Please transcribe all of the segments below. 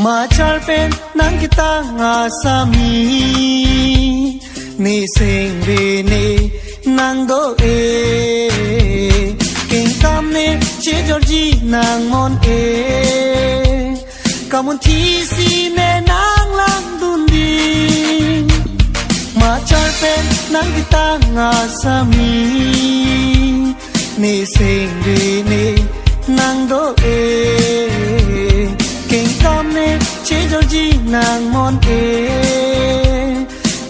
มาชาร์เป็นนังกิตางาสามีนี่เสียงเรเนนังโดเอเก่งคำเนเชจอร์จีนางมอนเอกำมุนทีซีเนนางลังดุนดีมาชาร์เป็นนังกิตางาสามีนี่เสียงเรเนนังโดเอเก่งคำเนเชจอร์จีนางมอนเอ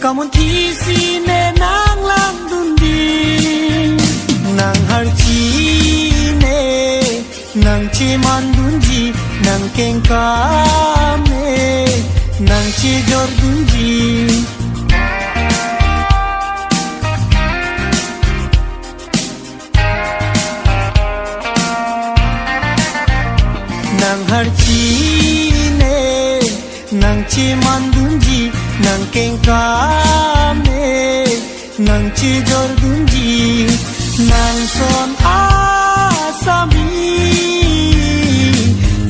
กำมุนทีซีเนนางลังดุนดีนางฮาร์จีเนนางเชมันดุนจีนางเก่งคำเนนางเชจอร์ดุนจีนางฮาร์จีเนนางเชมันดุนจีนางเก่งคำเนนางเชจอร์ดุนจีนางสอนอาสามี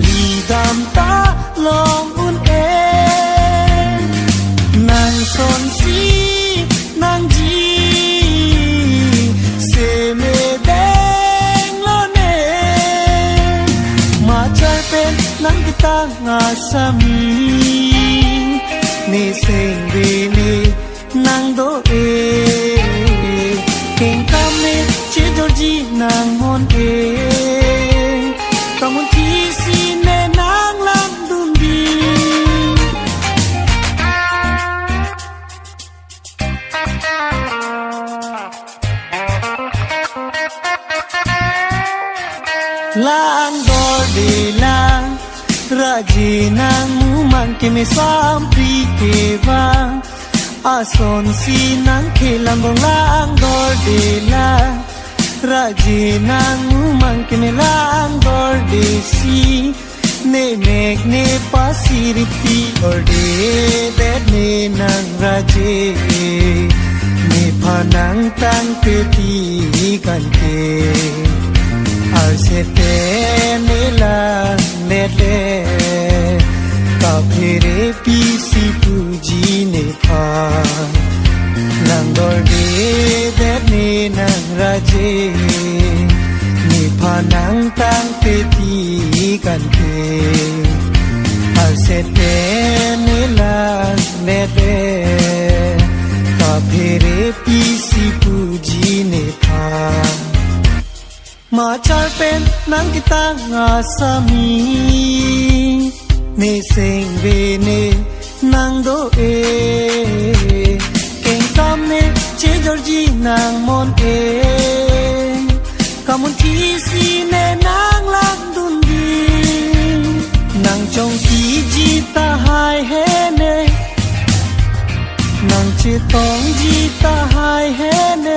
ลีดามตาลองอุ่นเอนางสอนสีนางจีเสเมเดงโลเนมาใจเป็นนางกิตางาสามีนี่เสียงเรเนนางโดเอเก่งคำเนเชจอร์จีนางมอนเอกำมุนทีซีเนนางลังดุนดีลางดอเดลาราเจนางมูมันเกเมสามปรีเกวาอาสอนสีนางเคลังกงลางดอเดลาราเจนางมูมันเกเมลางดอเดซีเนเมกเนปาสิริตีออเดเดเนนางราเจเนพานังตังเปตีกันเกอาเซเตเนลาเลเลกาเพเรปีสิปูจีเนพาลังดอเดเดเนนางราเจเนพานังตังเปตีกันเกอาเซเตเนลาเลเลกาเพเรปีสิปูจีเนพามาชาร์เป็นนางกิตางาสามีนี่เสียงเรเนนางโดเอเก่งคำเนเชจอร์จีนางมอนเอกำมุนทีซีเนนางลังดุนดีนางจงกีจีตาหายเฮเนนางเชตองจีตาหายเฮเน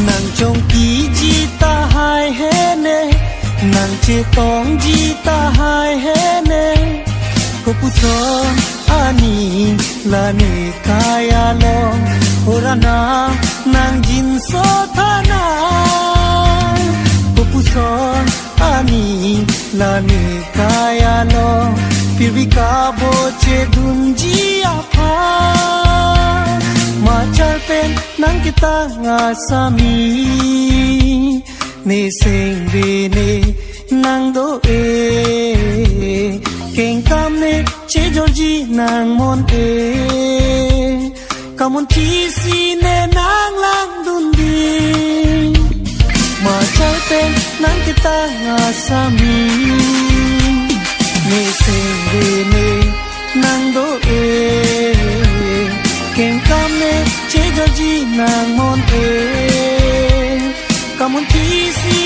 นางจงกีจีตาหายเฮเนนางเจตองจีตาหายเฮเนกุปุสอนอานีลาเนกายาลองโอรานา nang jin so thana popuson ani lani kaya lo pirika boche dunji apha ma charpen nang kita ngasami ne sing be ne nang do e keng kam ne che jorji nang mon e kamun thi si ne nang lang dun di ma charpen nang kita ngasami ne sing be ne nang do e keng kam ne che jorji nang mon e kamun thi si